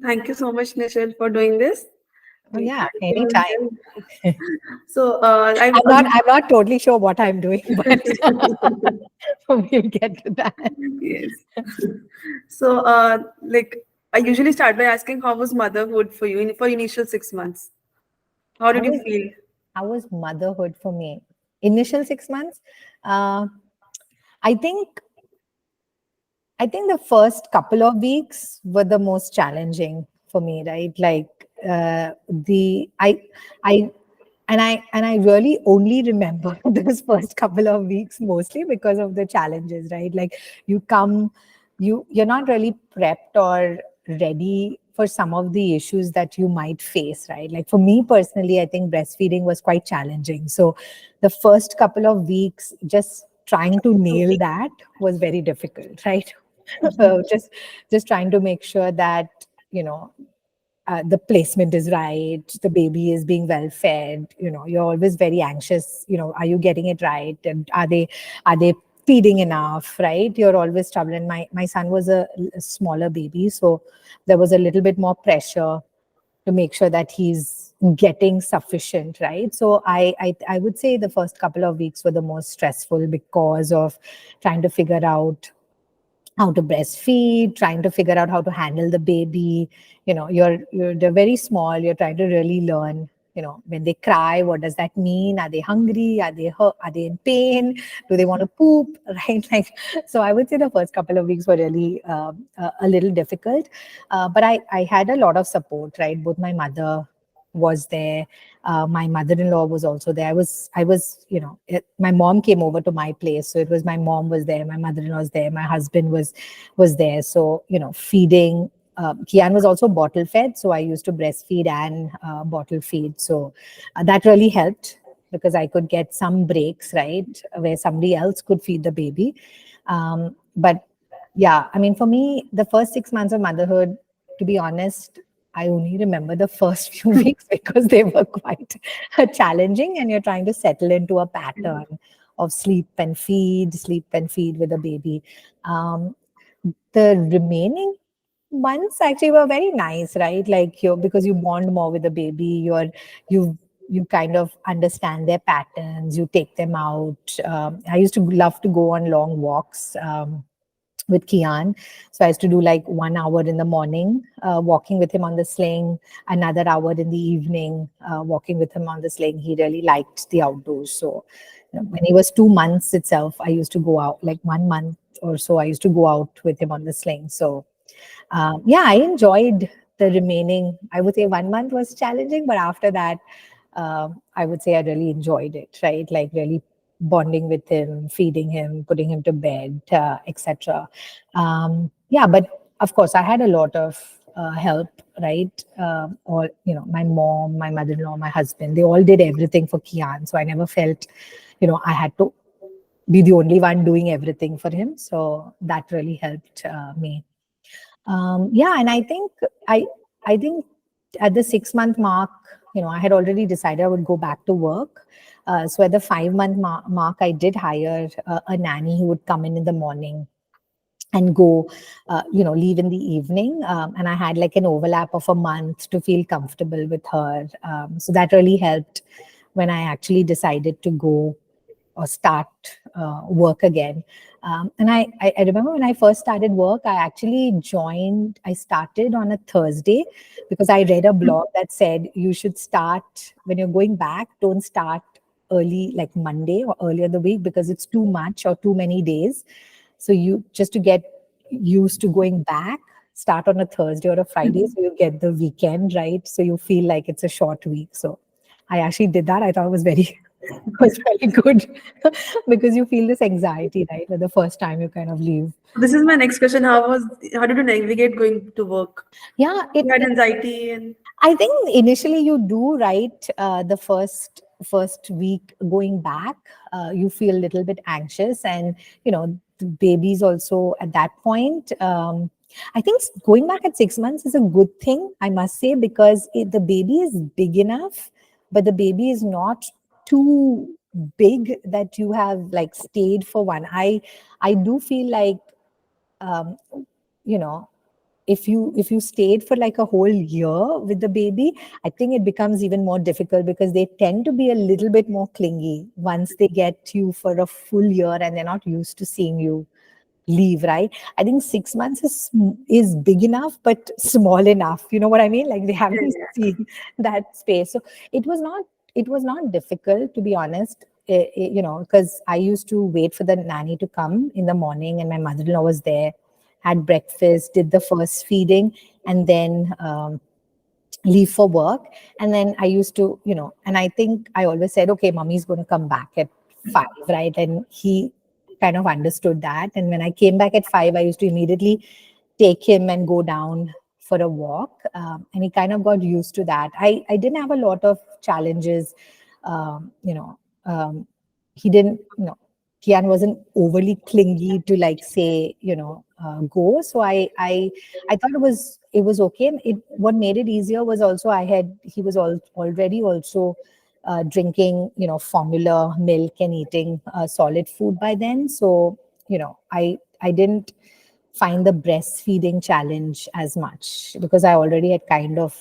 Thank you so much, Neychelle, for doing this. Oh It yeah, was anytime. very- So, I I'm not totally sure what I'm doing, but we'll get to that. yes. So, like I usually start by asking, how was motherhood for you for initial 6 months? How How did you was feel? how was motherhood for me? Initial 6 months, uh, I think I think the first couple of weeks were the most challenging for me, right? Like the I and I really only remember those first couple of weeks mostly because of the challenges, right? Like you come, you're not really prepped or ready for some of the issues that you might face, right? Like for me personally, I think breastfeeding was quite challenging. So the first couple of weeks, just trying to nail that was very difficult, right? Just trying to make sure that you know the placement is right, the baby is being well fed. You're always very anxious. Are you getting it right, and are they feeding enough, right? You're always troubled. And my son was a smaller baby, so there was a little bit more pressure to make sure that he's getting sufficient, right? So I would say the first couple of weeks were the most stressful because of trying to figure out how to breastfeed, trying to figure out how to handle the baby. They're very small. You're trying to really learn. When they cry, what does that mean? Are they hungry? Are they hurt? Are they in pain? Do they want to poop? Right? Like, so I would say the first couple of weeks were really a little difficult, but I had a lot of support. Right, both my mother was there. My mother-in-law was also there. My mom came over to my place, so it was my mom was there, my mother-in-law was there, my husband was there. So feeding. Kian was also bottle fed, so I used to breastfeed and bottle feed. So that really helped because I could get some breaks, right, where somebody else could feed the baby. But yeah, I mean, for me, the first 6 months of motherhood, to be honest, I only remember the first few weeks because they were quite challenging, and you're trying to settle into a pattern of sleep and feed with a baby. Um, the remaining months actually were very nice, right? Like because you bond more with the baby, you kind of understand their patterns, you take them out. I used to love to go on long walks. With Kian. So I used to do like 1 hour in the morning, walking with him on the sling, another hour in the evening, walking with him on the sling. He really liked the outdoors. So when he was 2 months itself, I used to go out, like 1 month or so, I used to go out with him on the sling. So yeah, I enjoyed the remaining. I would say 1 month was challenging, but after that, I would say I really enjoyed it, right? Like really bonding with him, feeding him, putting him to bed, etc. Yeah, but of course, I had a lot of help, right? All my mom, my mother-in-law, my husband, they all did everything for Kian, so I never felt, I had to be the only one doing everything for him. So that really helped me. Yeah, and I think at the 6 month mark, I had already decided I would go back to work. So at the 5 month mark, I did hire a nanny who would come in the morning and go, leave in the evening. And I had like an overlap of a month to feel comfortable with her. So that really helped when I actually decided to go or start work again. And I remember when I first started work, I started on a Thursday because I read a blog that said you should start when you're going back, don't start early, like Monday or earlier in the week, because it's too much or too many days. So you just to get used to going back, start on a Thursday or a Friday, so you get the weekend, right? So you feel like it's a short week. So I actually did that. I thought it was very was very good because you feel this anxiety, right? The first time you kind of leave. This is my next question. How did you navigate going to work? Yeah, You had anxiety and I think initially you do, right. The first week going back, you feel a little bit anxious, and the babies also at that point. I think going back at 6 months is a good thing, I must say, because the baby is big enough, but the baby is not too big that you have like stayed for one. I do feel like um, you know if you stayed for like a whole year with the baby, I think it becomes even more difficult because they tend to be a little bit more clingy once they get you for a full year and they're not used to seeing you leave, right? I think 6 months is big enough but small enough. You know what I mean? Like they Yeah, haven't yeah. seen that space. So it was not difficult, to be honest. Because I used to wait for the nanny to come in the morning, and my mother-in-law was there, had breakfast, did the first feeding, and then leave for work. And then I used to, and I think I always said, okay, mommy's going to come back at 5, right? And he kind of understood that. And when I came back at 5, I used to immediately take him and go down for a walk. And he kind of got used to that. I didn't have a lot of challenges. Um, you know, um, he didn't, Kian wasn't overly clingy to like say, go. So I thought it was okay. What made it easier was also he was already also drinking formula milk and eating solid food by then. So I didn't find the breastfeeding challenge as much because I already had kind of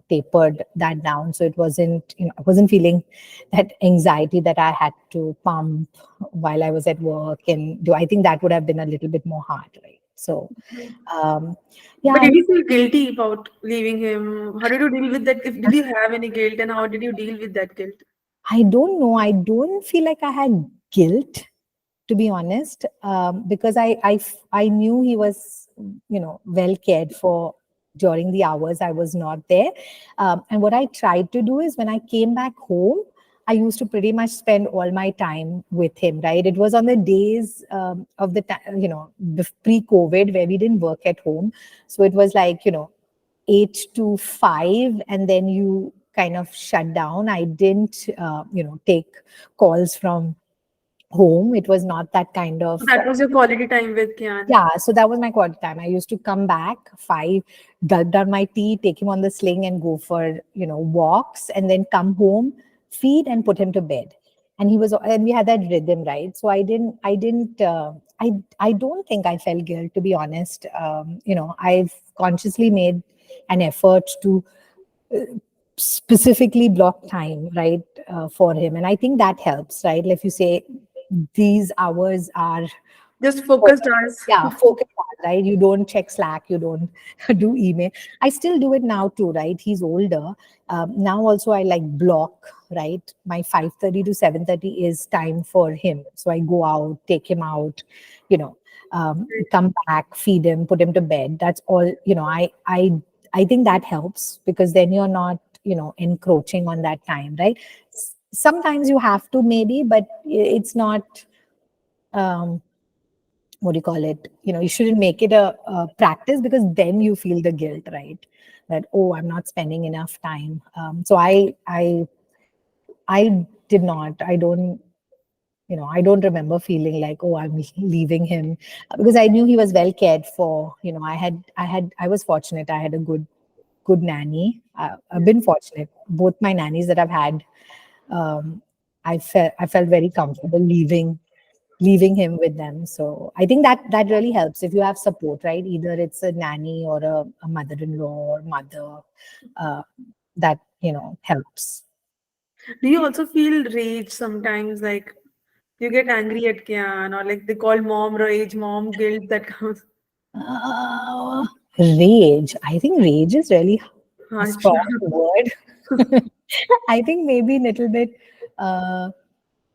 tapered that down. So it wasn't I wasn't feeling that anxiety that I had to pump while I was at work and do. I think that would have been a little bit more hard, right? So um, But yeah, did you feel guilty about leaving him? How did you deal with that? Did you have any guilt, and how did you deal with that guilt? I don't know. I don't feel like I had guilt, to be honest, because I knew he was, well cared for during the hours I was not there. And what I tried to do is when I came back home, I used to pretty much spend all my time with him, right? It was on the days of the time, pre-COVID where we didn't work at home. So it was like, 8 to 5, and then you kind of shut down. I didn't, take calls from home. It was not that kind of So that was your quality time with Kian. yeah. So that was my quality time. I used to come back 5, gulp down my tea, take him on the sling, and go for walks, and then come home, feed, and put him to bed. And we had that rhythm, right? So I don't think I felt guilt, to be honest. I've consciously made an effort to specifically block time, right, for him. And I think that helps, right? Like if you say these hours are Just for, focused hours. yeah, focus hours, right? You don't check Slack, you don't do email. I still do it now too, right? He's older. Now also I like block, right? My 5:30 to 7:30 is time for him. So I go out, take him out, you know, come back, feed him, put him to bed. That's all, I think that helps because then you're not, encroaching on that time, right? Sometimes you have to maybe, but it's not, um, what do you call it? You shouldn't make it a practice because then you feel the guilt, right? That, oh, I'm not spending enough time. So I did not. I don't remember feeling like, oh, I'm leaving him because I knew he was well cared for. I was fortunate. I had a good nanny. I've been fortunate. Both my nannies that I've had, um, I felt very comfortable leaving him with them. So I think that really helps if you have support, right? Either it's a nanny or a mother-in-law or mother, uh, that helps. Do you also feel rage sometimes? Like you get angry at Kian, or like they call mom rage, mom guilt that comes Uh, Rage. I think rage is really a harsh. strong word. I think maybe a little bit. Uh,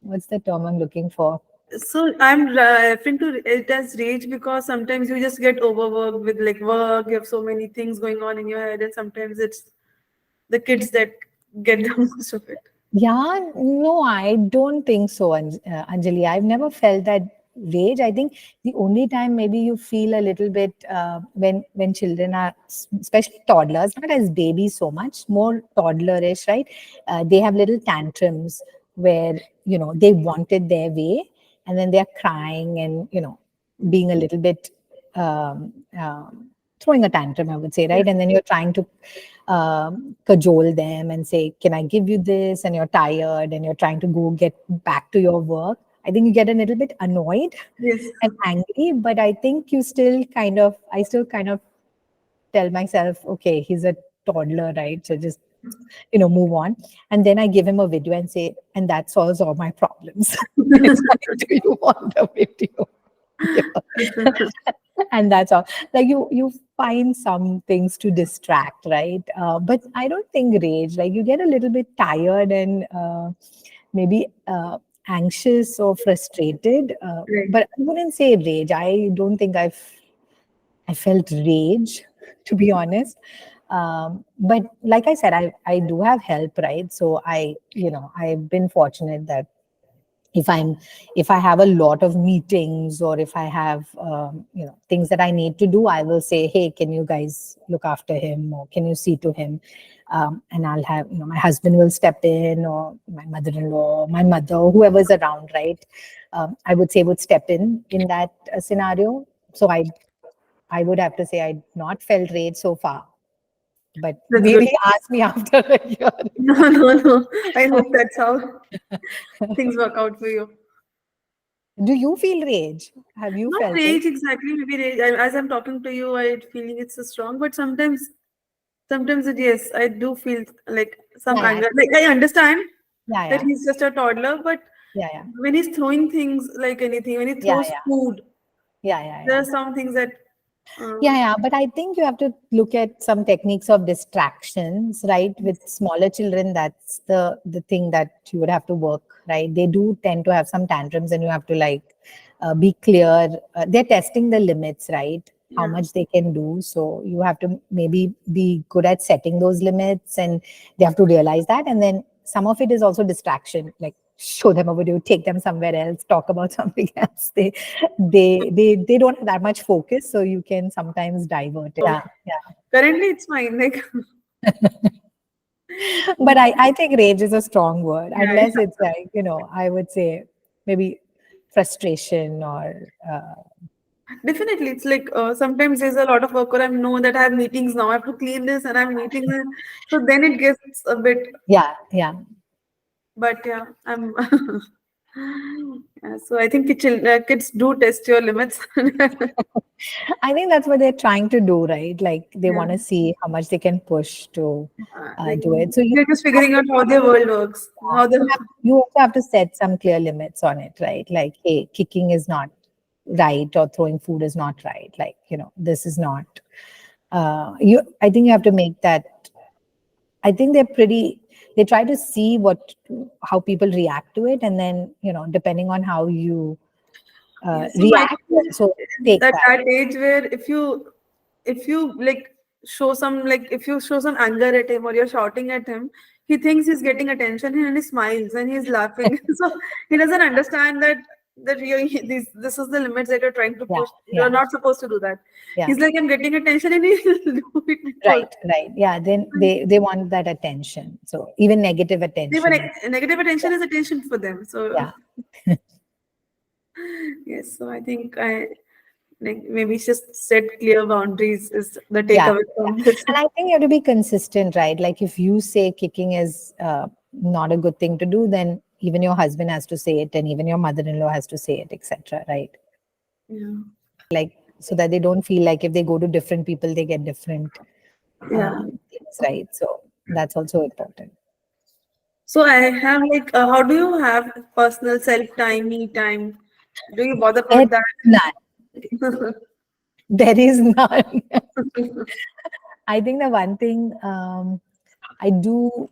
what's the term I'm looking for? So I'm referring to it as rage because sometimes you just get overworked with like work. You have so many things going on in your head, and sometimes it's the kids that get the most of it. Yeah, no, I don't think so, Anjali. I've never felt that rage. I think the only time maybe you feel a little bit when children are, especially toddlers, not as babies so much, more toddlerish, right? They have little tantrums where they want it their way, and then they're crying and being a little bit um, um, throwing a tantrum, I would say, Yeah. right? And then you're trying to cajole them and say, can I give you this? And you're tired and you're trying to go get back to your work. I think you get a little bit annoyed Yes. and angry, but I think I still kind of tell myself, okay, he's a toddler, right? So just, move on. And then I give him a video and say, and that solves all my problems. It's like, do you want the video? Yeah. And that's all. Like you find some things to distract, right? But I don't think rage, like you get a little bit tired and maybe anxious or frustrated. Right. But I wouldn't say rage. I don't think I felt rage, to be honest. But like I said, I do have help, right? So I've been fortunate that if I'm if I have a lot of meetings, or if I have things that I need to do, I will say, hey, can you guys look after him, or can you see to him? And I'll have, my husband will step in, or my mother-in-law, my mother, whoever's around, right? I would say would step in that scenario. So I would have to say I not felt rage so far, but That's good. maybe ask me after a year. No, no, no. I hope that's how things work out for you. Do you feel rage? Have you Not felt it? rage exactly, maybe rage. As I'm talking to you, I feeling it's so strong, but sometimes it, yes, I do feel like some Yeah, yeah, anger. Like I understand yeah, that yeah, he's just a toddler, but yeah, yeah, when he's throwing things like anything, when he yeah, throws yeah, food, yeah, yeah, there yeah. are some things that Yeah, yeah, but I think you have to look at some techniques of distractions, right? With smaller children, that's the thing that you would have to work, right? They do tend to have some tantrums, and you have to like be clear. They're testing the limits, right? How yeah. much they can do. So you have to maybe be good at setting those limits, and they have to realize that. And then some of it is also distraction, like show them a video, take them somewhere else, talk about something else. They don't have that much focus, so you can sometimes divert it. So Yeah, yeah. currently it's fine. Like But I think rage is a strong word, yeah, unless yeah. it's like, I would say maybe frustration or Definitely, it's like sometimes there's a lot of work, or I know that I have meetings now. I have to clean this, and I'm meeting this. So then it gets a bit. yeah, yeah. But yeah, I'm. Yeah, so I think kids do test your limits. I think that's what they're trying to do, right? Like they Yeah, want to see how much they can push to like do it. So you they're just have figuring to, out how their world works, how you the have, you also have to set some clear limits on it, right? Like, hey, kicking is not right, or throwing food is not right. Like, this is not. I think you have to make that. I think they try to see how people react to it, and then depending on how you yeah. So my react, thing so is take at that. that age where if you like if you show some anger at him or you're shouting at him, he thinks he's getting attention and he smiles and he's laughing. So he doesn't understand that this is the limits that you're trying to Yeah, push. You're yeah, not supposed to do that. yeah. He's like, I'm getting attention, and he'll do it full. Right, right. Yeah. Then they want that attention. So even negative Even attention. negative Yeah, attention is attention for them. So yeah. yes, so I think I like maybe just set clear boundaries is the Yeah, takeaway yeah. from this. And I think you have to be consistent, right? Like if you say kicking is not a good thing to do, then even your husband has to say it, and even your mother-in-law has to say it, etc. Right? Yeah. Like so that they don't feel like if they go to different people, they get different Yeah. things, right? So that's also important. So I have like, how do you have personal self time, me time? Do you bother about It's none. that? There is none. I think the one thing I do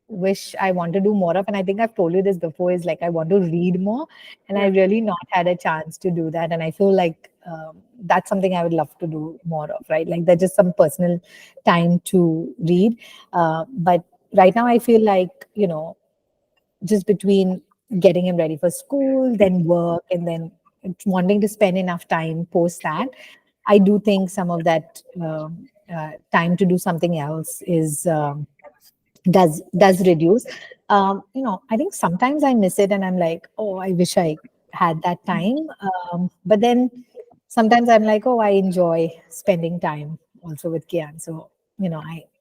wish I want to do more of, and I think I've told you this before, is like I want to read more, and Yeah. I've really not had a chance to do that, and I feel like that's something I would love to do more of, right? Like there's just some personal time to read, but right now I feel like just between getting him ready for school, then work, and then wanting to spend enough time post that, I do think some of that time to do something else is does reduce. I think sometimes I miss it, and I'm like, oh, I wish I had that time. But then sometimes I'm like, oh, I enjoy spending time also with Kian. So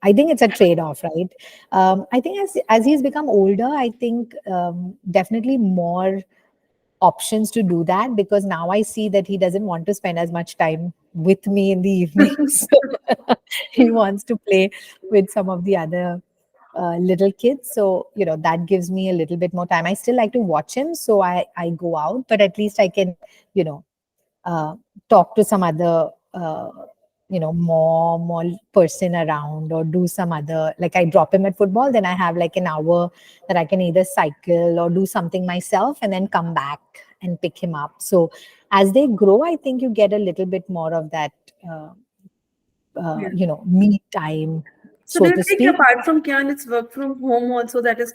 I think it's a trade-off, right? I think as he's become older, I think definitely more options to do that, because now I see that he doesn't want to spend as much time with me in the evenings. So he wants to play with some of the other little kids. So, that gives me a little bit more time. I still like to watch him, so I go out, but at least I can, you know, uh, talk to some other mom or person around, or do some other, like I drop him at football, then I have like an hour that I can either cycle or do something myself and then come back and pick him up. So as they grow, I think you get a little bit more of that uh, Yeah. me time, So do so you to think speak. apart from Kyan, it's work from home also that is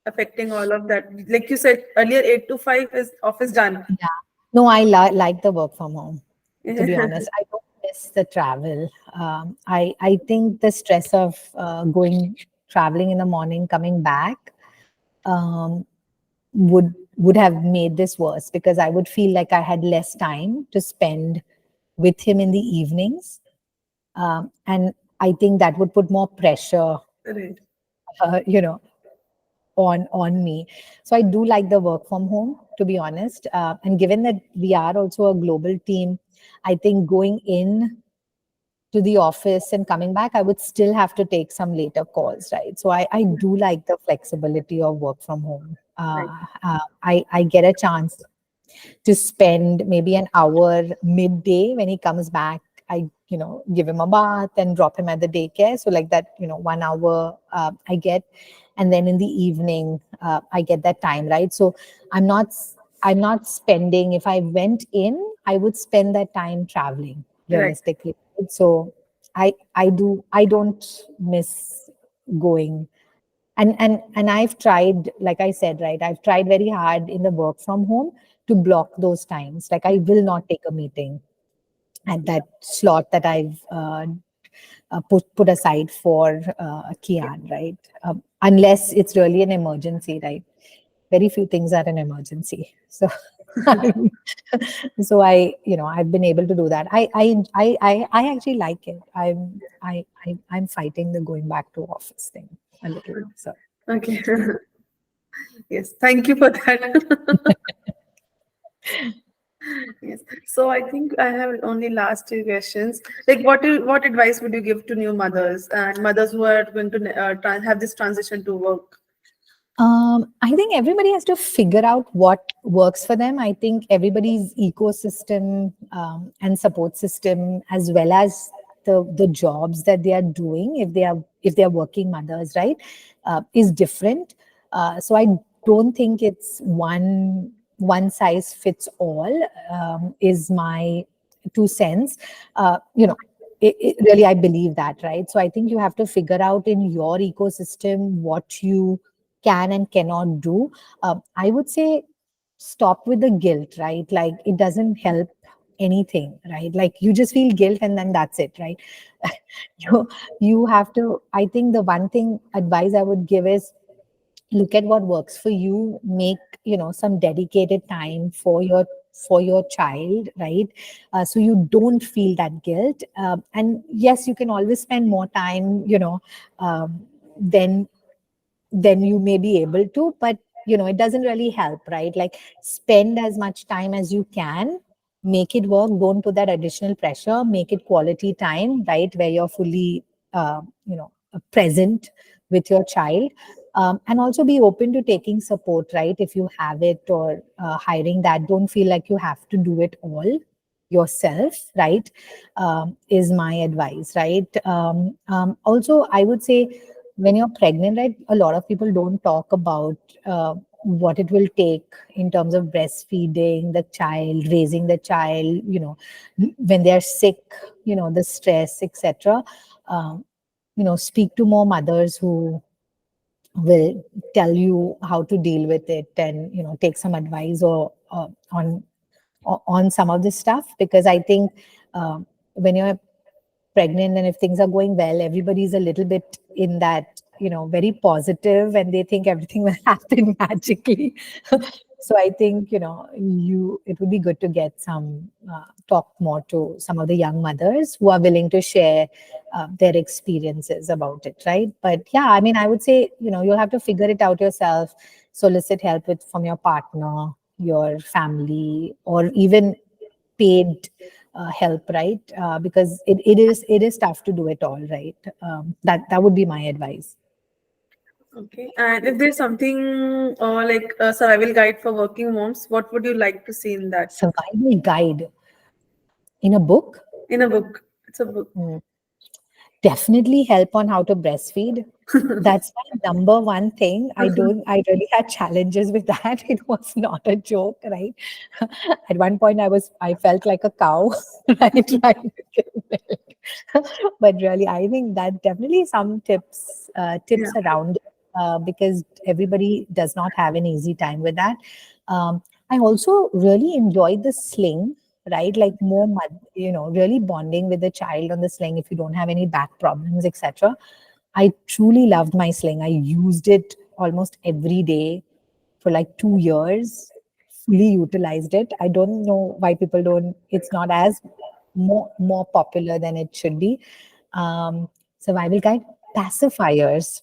affecting all of that? Like you said earlier, 8 to 5 is office done. Yeah. No, I like the work from home, to be honest. I don't miss the travel. I think the stress of going traveling in the morning, coming back, um, would have made this worse, because I would feel like I had less time to spend with him in the evenings, and I think that would put more pressure, Right. uh, you know, on me. So I do like the work from home, to be honest. And given that we are also a global team, I think going in to the office and coming back, I would still have to take some later calls, right? So I do like the flexibility of work from home. Right. I get a chance to spend maybe an hour midday when he comes back. I, give him a bath and drop him at the daycare. So like that, 1 hour I get, and then in the evening I get that time, right? So I'm not, I'm not spending. If I went in, I would spend that time traveling Right. realistically. So I don't miss going, and I've tried, like I said, right, I've tried very hard in the work from home to block those times. Like, I will not take a meeting at that slot that I've put aside for Kian, right? Unless it's really an emergency, right? Very few things are an emergency. So I'm- so I've been able to do that. I actually like it. I'm fighting the going back to office thing a little. So Okay. Yes. Thank you for that. Yes. So I think I have only last two questions. Like, what advice would you give to new mothers and mothers who are going to have this transition to work? I think everybody has to figure out what works for them. I think everybody's ecosystem and support system, as well as the jobs that they are doing, if they are working mothers, right, is different. So I don't think it's one size fits all. Is my 2 cents. Really, I believe that, right? So I think you have to figure out in your ecosystem what you can and cannot do. I would say stop with the guilt, right? Like, it doesn't help anything, right? Like, you just feel guilt and then that's it, right? you you have to. I think the one thing advice I would give is look at what works for you. Make some dedicated time for your child, right? So you don't feel that guilt. And yes, you can always spend more time, than you may be able to, but it doesn't really help, right? Like, spend as much time as you can, make it work. Don't put that additional pressure. Make it quality time, right, where you're fully present with your child. And also be open to taking support, right, if you have it, or hiring that. Don't feel like you have to do it all yourself, right? Is my advice, right? Also, I would say, when you're pregnant, right, a lot of people don't talk about what it will take in terms of breastfeeding the child, raising the child, when they're sick, the stress, etc. Um, Speak to more mothers who will tell you how to deal with it, and take some advice, or on some of this stuff, because I think when you're pregnant and if things are going well, everybody's a little bit in that, very positive, and they think everything will happen magically. So I think, it would be good to get some talk more to some of the young mothers who are willing to share their experiences about it, right? But yeah, I mean, I would say, you'll have to figure it out yourself. Solicit help from your partner, your family, or even paid help, right? Because it is tough to do it all, right? That would be my advice. Okay. And if there's something like a survival guide for working moms, what would you like to see in that? Survival guide in a book. In a book. It's a book. Hmm. Definitely help on how to breastfeed. That's my number one thing. I really had challenges with that. It was not a joke, right? At one point I felt like a cow, right? Trying to get milk. But really, I think that definitely some Yeah. tips around it, because everybody does not have an easy time with that. I also really enjoyed the sling, right? Like more, really bonding with the child on the sling if you don't have any back problems, etc. I truly loved my sling. I used it almost every day for like 2 years, fully utilized it. I don't know why people don't, it's not as more popular than it should be. Survival guide, pacifiers.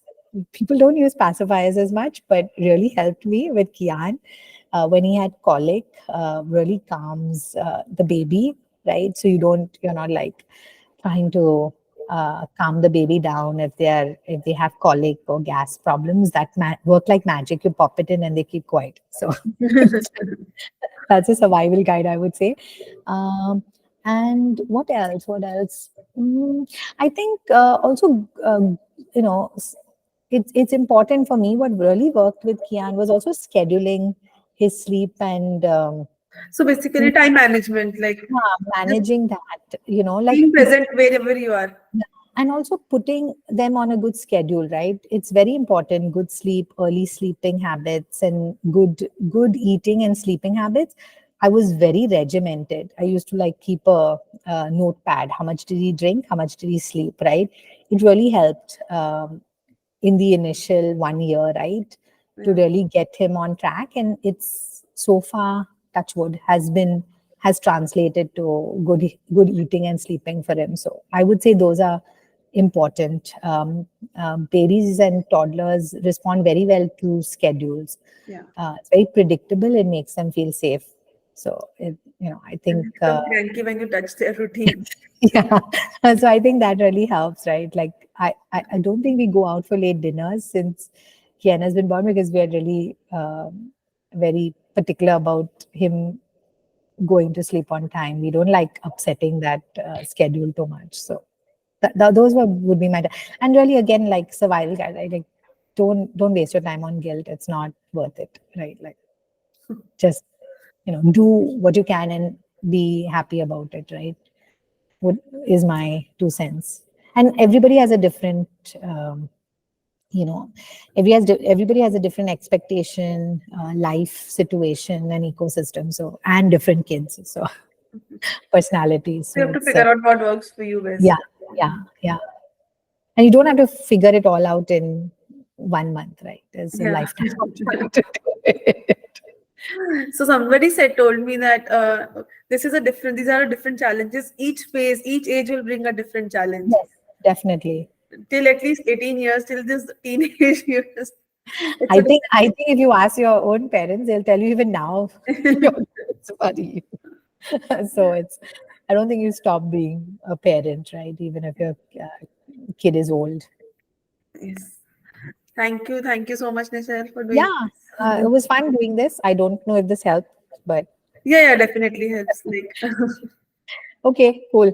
People don't use pacifiers as much, but really helped me with Kian when he had colic. Really calms the baby, right? So you're not like trying to calm the baby down if they have colic or gas problems that work like magic. You pop it in and they keep quiet. So that's a survival guide, I would say. um, and what else, I think also it's important for me. What really worked with Kian was also scheduling his sleep and So basically, time management, like just managing that, like being present wherever you are. yeah. And also putting them on a good schedule, right? It's very important. Good sleep, early sleeping habits, and good eating and sleeping habits. I was very regimented. I used to like keep a notepad. How much did he drink? How much did he sleep? Right? It really helped in the initial 1 year, right? To Yeah. really get him on track. And it's so far, touch wood, has translated to good eating and sleeping for him. So I would say those are important. Babies and toddlers respond very well to schedules. Yeah. It's very predictable. It makes them feel safe. So I And think they become cranky when you touch their routine. yeah. So I think that really helps, right? Like I don't think we go out for late dinners since Kian has been born, because we are really very particular about him going to sleep on time. We don't like upsetting that schedule too much. So those would be and really again, like survival guide, right? Like don't waste your time on guilt. It's not worth it, right? Like just do what you can and be happy about it, right? What is my 2 cents. And everybody has a different you know everybody has a different expectation, life situation and ecosystem, so and different kids, so personalities. You So have to it's figure out what works for you yeah, best. yeah, and you don't have to figure it all out in 1 month, right? There's a Yeah. lifetime of time to do it. So somebody told me that these are different challenges. Each phase, each age will bring a different challenge. Yes, definitely. Till at least 18 years, till this teenage years. It's a I think if you ask your own parents, they'll tell you even now your different. kids worry you. So I don't think you stop being a parent, right? Even if your kid is old. Yes. Thank you so much, Nishal, for doing Yeah, this. it was fun doing this. I don't know if this helped, but Yeah, yeah, definitely helps. Like okay, cool.